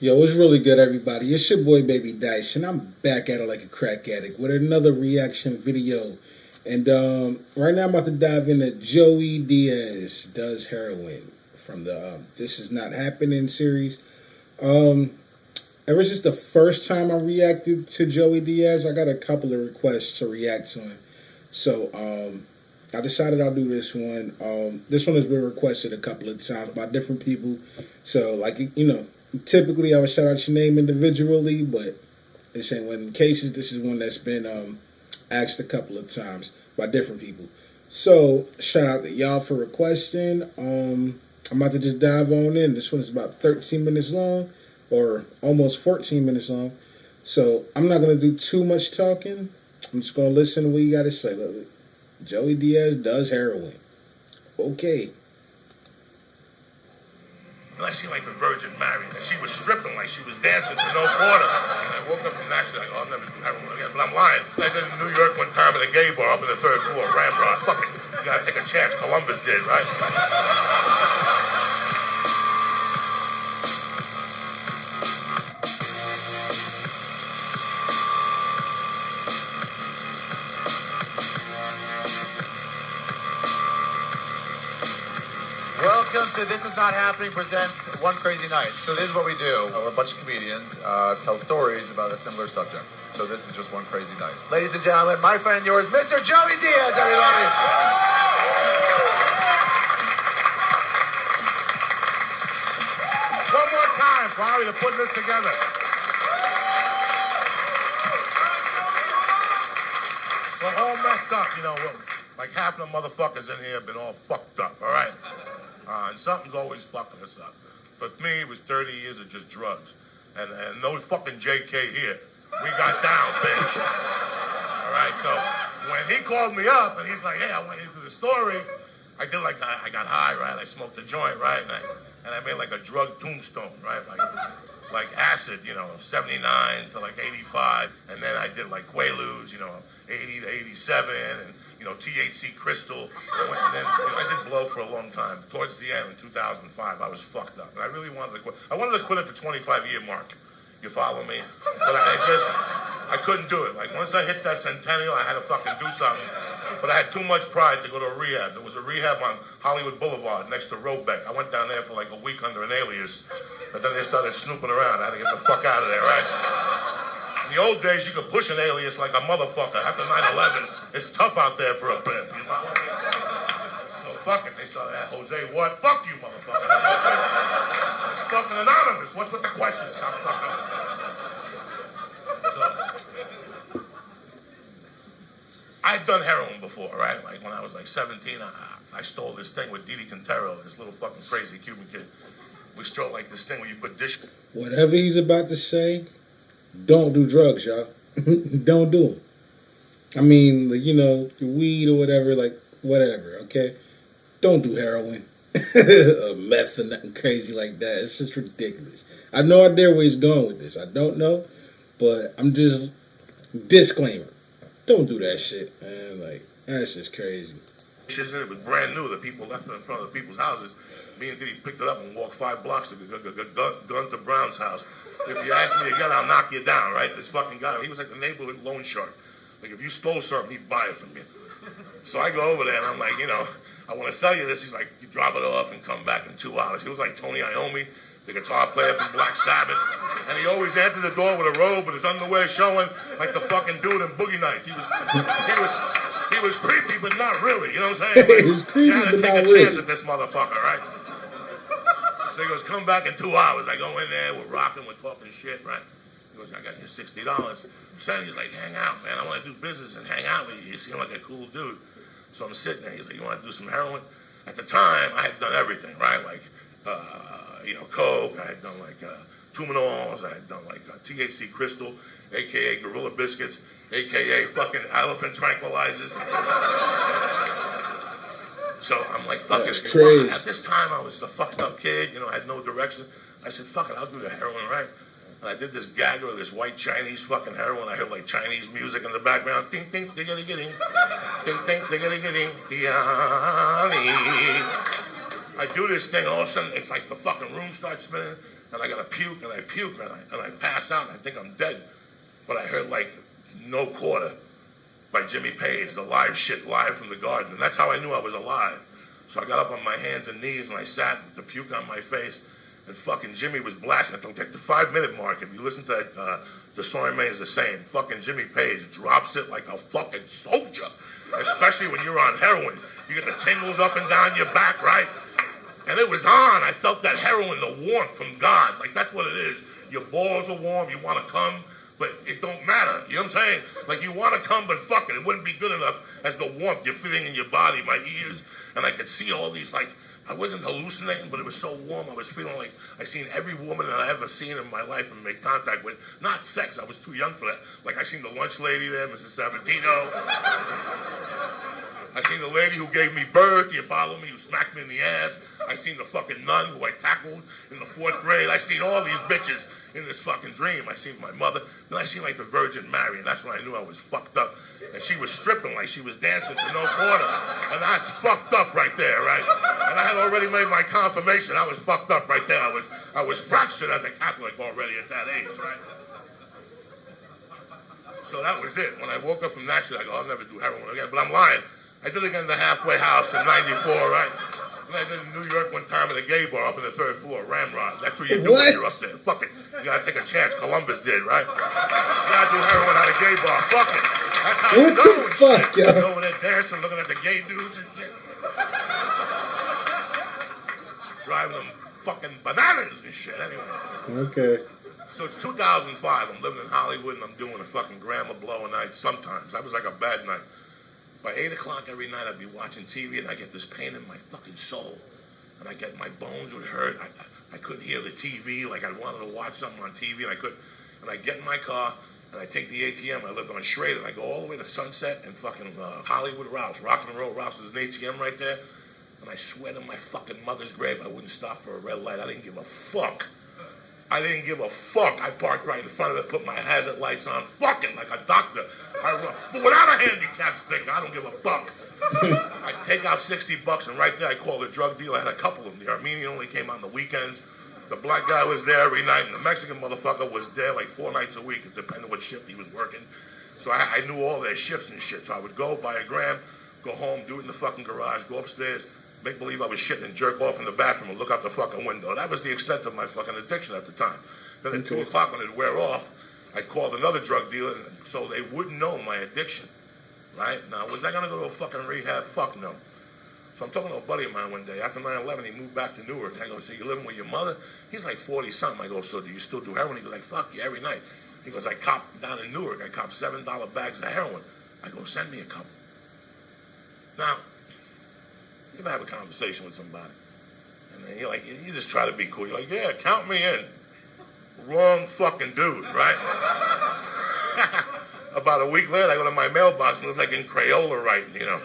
Yo, what's really good, everybody? It's your boy, Baby Dyce, and I'm back at it like a crack addict with another reaction video. And right now I'm about to dive into Joey Diaz does heroin from the This Is Not Happening series. Ever since the first time I reacted to Joey Diaz, I got a couple of requests to react to him. So I decided I'll do this one. This one has been requested a couple of times by different people. So, like, you know, typically I would shout out your name individually, but this ain't one of the cases. This is one that's been asked a couple of times by different people. So, shout out to y'all for requesting. I'm about to just dive on in. This one is about 13 minutes long, or almost 14 minutes long. So, I'm not going to do too much talking. I'm just going to listen to what you got to say. Joey Diaz does heroin. Okay. I seen like the Virgin Mary, and she was stripping like she was dancing to no quarter. And I woke up from that shit like, oh, I'll never do heroin again. But I'm lying. I did in New York one time at a gay bar up in the third floor, Ramrod. Fuck it. You gotta take a chance. Columbus did, right? Welcome to This Is Not Happening presents One Crazy Night. So this is what we do. We're a bunch of comedians tell stories about a similar subject. So this is just one crazy night. Ladies and gentlemen, my friend and yours, Mr. Joey Diaz, everybody. One more time, Bobby, to put this together. We're all messed up, you know. Like half of the motherfuckers in here have been all fucked up, all right? And something's always fucking us up. For me, it was 30 years of just drugs. And no fucking JK here. We got down, bitch. All right, so when he called me up and he's like, hey, I want you to do the story, I did like, I got high, right? I smoked a joint, right? And I made like a drug tombstone, right? Like acid, you know, 79 to like 85. And then I did like Quaaludes, you know, 80 to 87, and you know, THC crystal. And then I did blow for a long time. Towards the end, in 2005, I was fucked up, and I really wanted to quit. I wanted to quit at the 25-year mark. You follow me? But I couldn't do it. Like once I hit that centennial, I had to fucking do something. But I had too much pride to go to a rehab. There was a rehab on Hollywood Boulevard next to Roebeck. I went down there for like a week under an alias, but then they started snooping around. I had to get the fuck out of there, right? In the old days, you could push an alias like a motherfucker. After 9/11, it's tough out there for a pimp. You know? So fuck it. They started at Jose what? Fuck you, motherfucker. It's fucking anonymous. What's with the questions, motherfucker? So, I'd done heroin before, right? Like when I was like 17, I stole this thing with Didi Quintero, this little fucking crazy Cuban kid. We stole like this thing where you put dish. Whatever he's about to say, don't do drugs, y'all. Don't do them. I mean, you know, weed or whatever, like, whatever, okay? Don't do heroin. Or meth or nothing crazy like that. It's just ridiculous. I have no idea where he's going with this. I don't know. But I'm just, disclaimer. Don't do that shit, man. Like, that's just crazy. It was brand new. The people left it in front of the people's houses. Me and Diddy picked it up and walked 5 blocks to gun to Brown's house. If you ask me again, I'll knock you down, right? This fucking guy, he was like the neighborhood loan shark. Like, if you stole something, he'd buy it from you. So I go over there, and I'm like, you know, I want to sell you this. He's like, you drop it off and come back in 2 hours. He was like Tony Iommi, the guitar player from Black Sabbath. And he always entered the door with a robe with his underwear showing, like the fucking dude in Boogie Nights. He was creepy, but not really. You know what I'm saying? He was creepy, you had to but take not a really. chance at this motherfucker, right? So he goes, come back in 2 hours. I go in there, we're rocking, we're talking shit, right? He goes, I got you $60. Said he's like, hang out, man. I want to do business and hang out with you. You seem like a cool dude. So I'm sitting there. He's like, you want to do some heroin? At the time, I had done everything, right? Like, you know, coke. I had done like Tumenols. I had done like THC crystal, a.k.a. gorilla biscuits, a.k.a. fucking elephant tranquilizers. So I'm like, fuck That's it. crazy. At this time, I was a fucked up kid. You know, I had no direction. I said, fuck it, I'll do the heroin, right? And I did this gag with this white Chinese fucking heroin. I heard like Chinese music in the background. Ding, ding, diggity, ding. Ding, ding, diggity, ding. I do this thing, all of a sudden, it's like the fucking room starts spinning. and I got to puke, and I puke, and I pass out, and I think I'm dead. But I heard, like, No Quarter by Jimmy Page, the live shit, live from the Garden. And that's how I knew I was alive. So I got up on my hands and knees, and I sat with the puke on my face, and fucking Jimmy was blasting. At the 5-minute mark, if you listen to that, the song is the same. Fucking Jimmy Page drops it like a fucking soldier. Especially when you're on heroin. You get the tingles up and down your back, right? And it was on. I felt that heroin, the warmth from God. Like, that's what it is. Your balls are warm. You want to come, but it don't matter. You know what I'm saying? Like, you want to come, but fuck it. It wouldn't be good enough as the warmth you're feeling in your body, my ears. And I could see all these, like, I wasn't hallucinating, but it was so warm. I was feeling like I seen every woman that I ever seen in my life and made contact with. Not sex. I was too young for that. Like, I seen the lunch lady there, Mrs. Sabatino. I seen the lady who gave me birth, you follow me, who smacked me in the ass. I seen the fucking nun who I tackled in the 4th grade. I seen all these bitches in this fucking dream. I seen my mother. Then I seen like the Virgin Mary, and that's when I knew I was fucked up. And she was stripping like she was dancing to No Quarter. And that's fucked up right there, right? And I had already made my confirmation. I was fucked up right there. I was fractured as a Catholic already at that age, right? So that was it. When I woke up from that shit, I go, I'll never do heroin again. But I'm lying. I did it again in the halfway house in 94, right? And I did it in New York one time at a gay bar up on the 3rd floor, Ramrod. That's what you do when you're up there. Fuck it. You gotta take a chance. Columbus did, right? You gotta do heroin at a gay bar. Fuck it. That's how you know and shit. You go over there dancing, looking at the gay dudes and shit. Driving them fucking bananas and shit, anyway. Okay. So it's 2005. I'm living in Hollywood and I'm doing a fucking gram of blow a night sometimes. That was like a bad night. By 8 o'clock every night, I'd be watching TV, and I get this pain in my fucking soul. And I get, my bones would hurt. I couldn't hear the TV. Like, I wanted to watch something on TV, and I couldn't. And I get in my car, and I take the ATM. I lived on Schrader, and I go all the way to Sunset and fucking Hollywood Rouse. Rock and Roll Rouse is an ATM right there. And I swear to my fucking mother's grave, I wouldn't stop for a red light. I didn't give a fuck. I didn't give a fuck. I parked right in front of it, put my hazard lights on, fucking like a doctor. Without a handicap stick, I don't give a fuck. I take out $60, and right there I called a drug dealer. I had a couple of them. The Armenian only came on the weekends. The black guy was there every night, and the Mexican motherfucker was there like 4 nights a week, depending on what shift he was working. So I knew all their shifts and shit. So I would go buy a gram, go home, do it in the fucking garage, go upstairs, make believe I was shitting and jerk off in the bathroom and look out the fucking window. That was the extent of my fucking addiction at the time. Then at 2 o'clock when it'd wear off, I called another drug dealer so they wouldn't know my addiction. Right? Now, was I going to go to a fucking rehab? Fuck no. So I'm talking to a buddy of mine one day. After 9/11, he moved back to Newark. I go, so you living with your mother? He's like 40-something. I go, so do you still do heroin? He goes like, fuck you, every night. He goes, I cop down in Newark. I cop $7 bags of heroin. I go, send me a couple. Now, you ever have a conversation with somebody? And then you're like, you just try to be cool. You're like, yeah, count me in. Wrong fucking dude, right? About a week later, I go to my mailbox and it's like in Crayola writing, you know.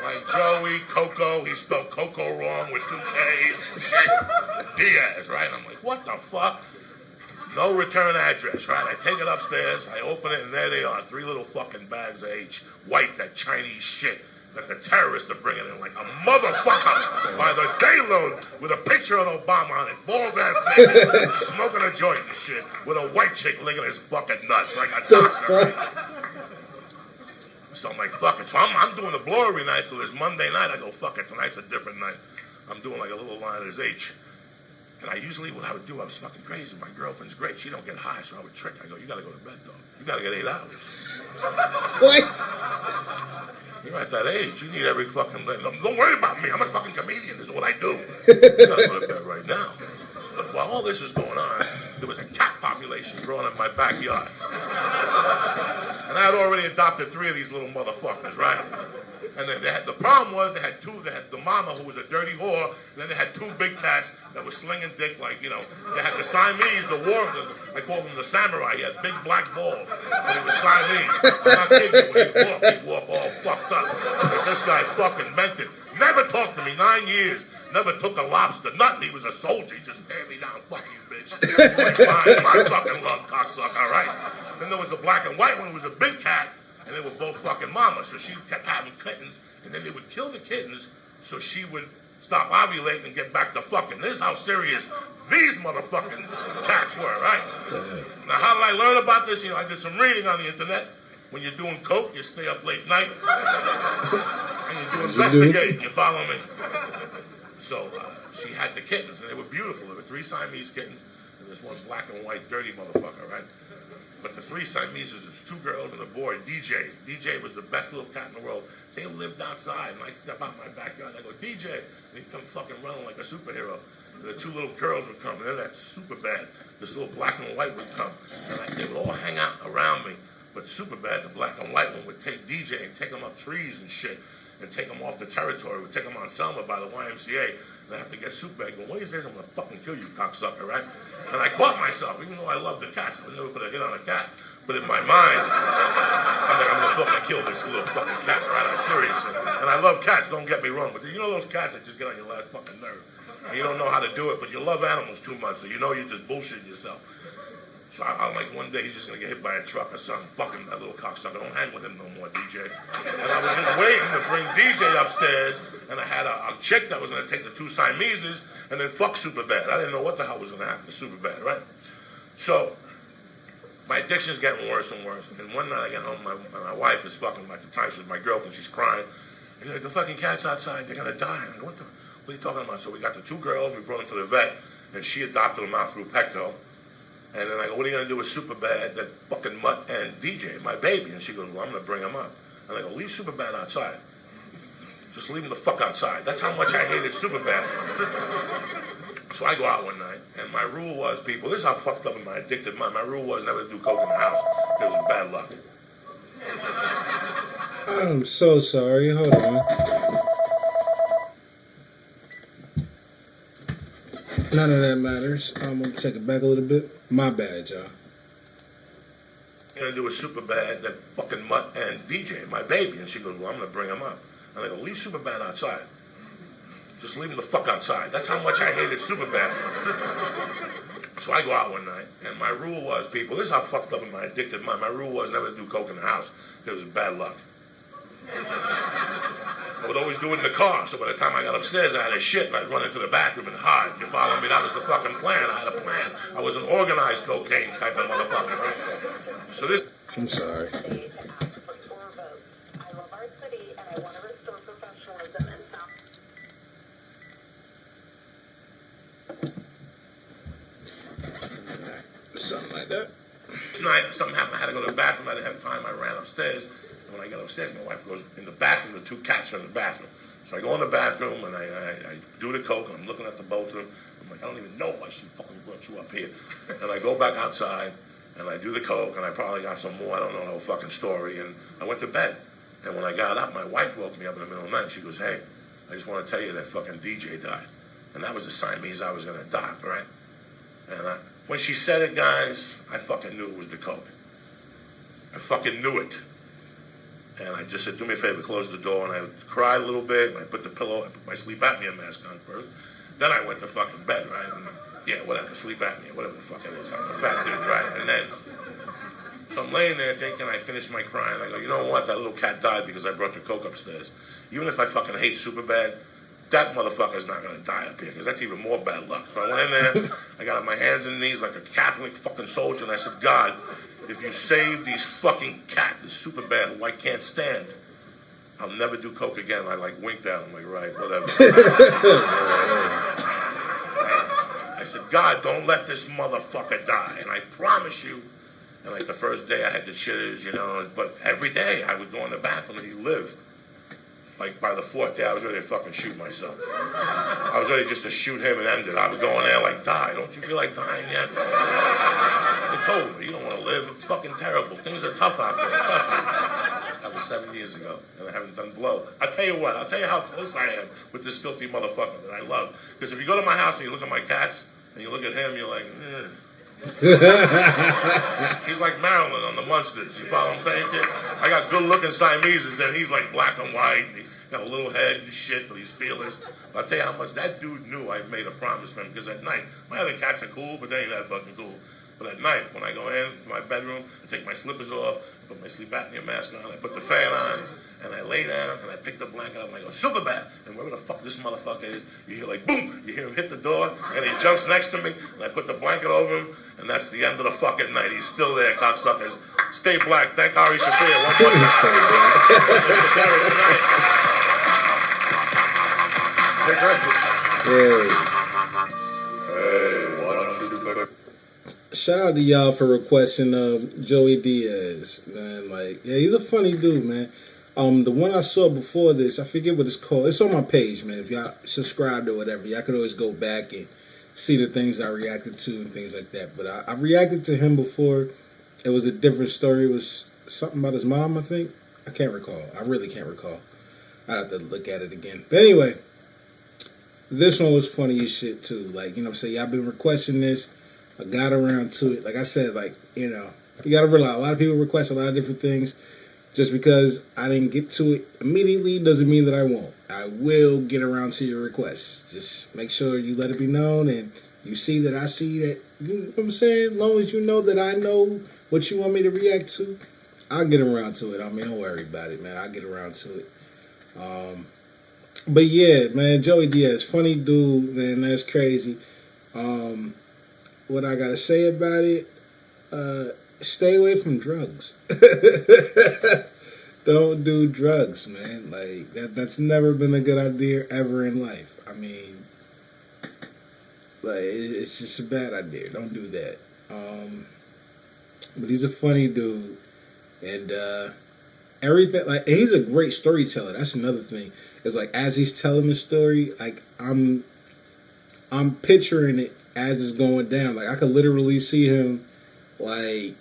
Like Joey, Coco, he spelled Coco wrong with 2 K's. Shit. Diaz, right? I'm like, what the fuck? No return address, right? I take it upstairs, I open it, and there they are, 3 little fucking bags of H. White, that Chinese shit that the terrorists are bringing in like a motherfucker by the dayload with a picture of Obama on it, balls ass naked, smoking a joint and shit, with a white chick licking his fucking nuts like a doctor. Right? So I'm like, fuck it. So I'm doing the blow every night, so this Monday night I go, fuck it, tonight's a different night. I'm doing like a little line as H. And I usually, what I would do, I was fucking crazy. My girlfriend's great. She don't get high, so I would trick. I go, you got to go to bed, dog. You got to get 8 hours. What? You're at that age. You need every fucking... Don't worry about me. I'm a fucking comedian. This is what I do. You got to go to bed right now. But while all this was going on, there was a cat population growing in my backyard. And I had already adopted 3 of these little motherfuckers, right? And then the problem was they had 2. They had the mama who was a dirty whore. And then they had 2 big cats that were slinging dick like, you know. They had the Siamese, the war. I called him the samurai. He had big black balls. And he was Siamese. I'm not kidding you. When he'd walk all fucked up. Like, this guy fucking meant it. Never talked to me. 9 years. Never took a lobster. Nothing. He was a soldier. He just stared me down. Fuck you, bitch. My fucking love, cocksucker, all right? Then there was the black and white one who was a big cat. And they were both fucking mamas. So she kept having kittens. And then they would kill the kittens so she would stop ovulating and get back to fucking. This is how serious these motherfucking cats were, right? Now, how did I learn about this? I did some reading on the internet. When you're doing coke, you stay up late night. And you do investigate. You follow me? So she had the kittens, and they were beautiful. There were 3 Siamese kittens, and this one black and white dirty motherfucker, right? But the 3 Siameses, it's 2 girls and a boy, DJ. DJ was the best little cat in the world. They lived outside, and I'd step out my backyard, and I go, DJ, and he'd come fucking running like a superhero. And the 2 little girls would come, and then that super bad, this little black and white would come, and they would all hang out around me. But super bad, the black and white one would take DJ and take him up trees and shit, and take him off the territory. Would take him on Selma by the YMCA, and I have to get super bad. Going, what is this? I'm gonna fucking kill you, cocksucker, right? And I caught myself, even though I love the cats, I never put a hit on a cat. But in my mind, I'm like, I'm gonna fucking kill this little fucking cat, right? I'm serious. And I love cats, don't get me wrong, but you know those cats that just get on your last fucking nerve. And you don't know how to do it, but you love animals too much, so you know you're just bullshitting yourself. So I'm like, one day he's just gonna get hit by a truck or something. Fucking that little cocksucker. Don't hang with him no more, DJ. And I was just waiting to bring DJ upstairs, and I had a chick that was gonna take the 2 Siameses and then fuck Superbad. I didn't know what the hell was gonna happen to Superbad, right? So my addiction's getting worse and worse. And one night I get home, my wife is fucking, at the time she was my girlfriend, she's crying. And she's like, the fucking cat's outside, they're gonna die. I go, what are you talking about? So we got the 2 girls, we brought them to the vet, and she adopted them out through Petco. And then I go, what are you going to do with Superbad, that fucking mutt, and DJ, my baby? And she goes, well, I'm going to bring him up. And I go, leave Superbad outside. Just leave him the fuck outside. That's how much I hated Superbad. So I go out one night, and my rule was, people, this is how fucked up in my addicted mind. My rule was never to do coke in the house. It was bad luck. I'm so sorry. Hold on. None of that matters. I'm going to take it back a little bit. My bad, y'all. I'm going to do a Superbad, that fucking mutt, and DJ, my baby. And she goes, well, I'm going to bring him up. And I go, leave Superbad outside. Just leave him the fuck outside. That's how much I hated Superbad. So I go out one night, and my rule was, people, this is how fucked up in my addicted mind. My rule was never to do coke in the house. It was bad luck. I would always do it in the car, so by the time I got upstairs, I had a shit, and I'd run into the bathroom and hide. You follow me? That was the fucking plan. I had a plan. I was an organized cocaine type of motherfucker, right? So this... I'm sorry. I love our city, and I want to restore professionalism and something like that. Tonight, something happened. I had to go to the bathroom. I didn't have time. I ran upstairs. And when I got upstairs, my wife goes in the bathroom. The 2 cats are in the bathroom. So I go in the bathroom, and I do the coke, and I'm looking at the both of them. I'm like, I don't even know why she fucking brought you up here. And I go back outside, and I do the coke, and I probably got some more. I don't know the whole fucking story. And I went to bed. And when I got up, my wife woke me up in the middle of the night. She goes, hey, I just want to tell you that fucking DJ died. And that was the Siamese I was going to adopt, right? And when she said it, guys, I fucking knew it was the coke. I fucking knew it. And I just said, do me a favor, close the door. And I cried a little bit, and I put my sleep apnea mask on first. Then I went to fucking bed, right? And, yeah, whatever, sleep apnea, whatever the fuck it is. I'm a fat dude, right? And then, so I'm laying there thinking, I finished my crying. I go, you know what? That little cat died because I brought the coke upstairs. Even if I fucking hate Superbad, that motherfucker's not going to die up here because that's even more bad luck. So I went in there, I got on my hands and knees like a Catholic fucking soldier, and I said, God, if you save these fucking cats, this Superbad who I can't stand, I'll never do coke again. I like winked at him, like, right, whatever. I said, God, don't let this motherfucker die. And I promise you, and like the first day I had the shitters, you know, but every day I would go in the bathroom and he'd live. Like by the 4th day, I was ready to fucking shoot myself. I was ready just to shoot him and end it. I would go in there like, die. Don't you feel like dying yet? They told me, you don't want to live. It's fucking terrible. Things are tough out there. Trust me. That was 7 years ago, and I haven't done blow. I'll tell you what. I'll tell you how close I am with this filthy motherfucker that I love. Because if you go to my house and you look at my cats, and you look at him, you're like, He's like Marilyn on the Munsters. You follow what I'm saying, kid? I got good-looking Siameses, and he's like black and white. And he got a little head and shit, but he's fearless. But I'll tell you how much that dude knew I made a promise for him. Because at night, my other cats are cool, but they ain't that fucking cool. But at night, when I go in to my bedroom, I take my slippers off, I put my sleep apnea mask on, I put the fan on, and I lay down, and I pick the blanket up, and I go, super bad. And wherever the fuck this motherfucker is, you hear like, boom, you hear him hit the door, and he jumps next to me, and I put the blanket over him, and that's the end of the fucking night. He's still there, cocksuckers. Stay black. Thank Ari Shafir. One more time. Shout out to y'all for requesting Joey Diaz, man. Like, yeah, he's a funny dude, man. The one I saw before this, I forget what it's called. It's on my page, man. If y'all subscribed or whatever, y'all could always go back and see the things I reacted to and things like that. But I reacted to him before. It was a different story. It was something about his mom, I think. I can't recall. I really can't recall. I'd have to look at it again. But anyway, this one was funny as shit, too. Like, you know what I'm saying? Y'all been requesting this. I got around to it. Like I said, like, you know, you got to realize a lot of people request a lot of different things. Just because I didn't get to it immediately doesn't mean that I won't. I will get around to your requests. Just make sure you let it be known and you see that I see that, you know what I'm saying? As long as you know that I know what you want me to react to, I'll get around to it. I mean, don't worry about it, man. I'll get around to it. But yeah, man, Joey Diaz, funny dude, man. That's crazy. What I gotta say about it, stay away from drugs. Don't do drugs, man. Like that's never been a good idea ever in life. I mean, like it's just a bad idea. Don't do that. But he's a funny dude, and everything. Like he's a great storyteller. That's another thing. It's like as he's telling the story, like I'm picturing it as it's going down. Like I could literally see him, like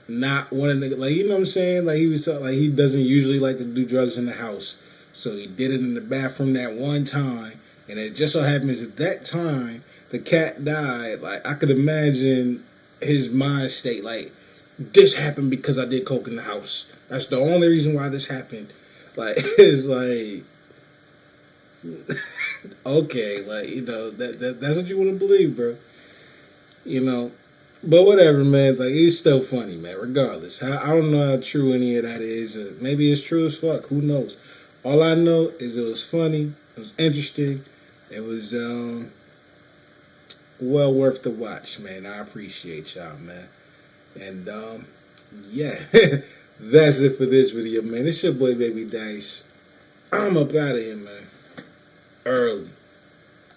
not wanting to, like, you know what I'm saying? Like he was like he doesn't usually like to do drugs in the house, so he did it in the bathroom that one time, and it just so happens at that time the cat died. Like I could imagine his mind state, like this happened because I did coke in the house. That's the only reason why this happened. Like it's like. Okay, like, you know, that's what you want to believe, bro. You know, but whatever, man. Like, he's still funny, man, regardless. I don't know how true any of that is. Maybe it's true as fuck. Who knows? All I know is it was funny. It was interesting. It was well worth the watch, man. I appreciate y'all, man. And, yeah, that's it for this video, man. It's your boy, Baby Dice. I'm up out of here, man. Early.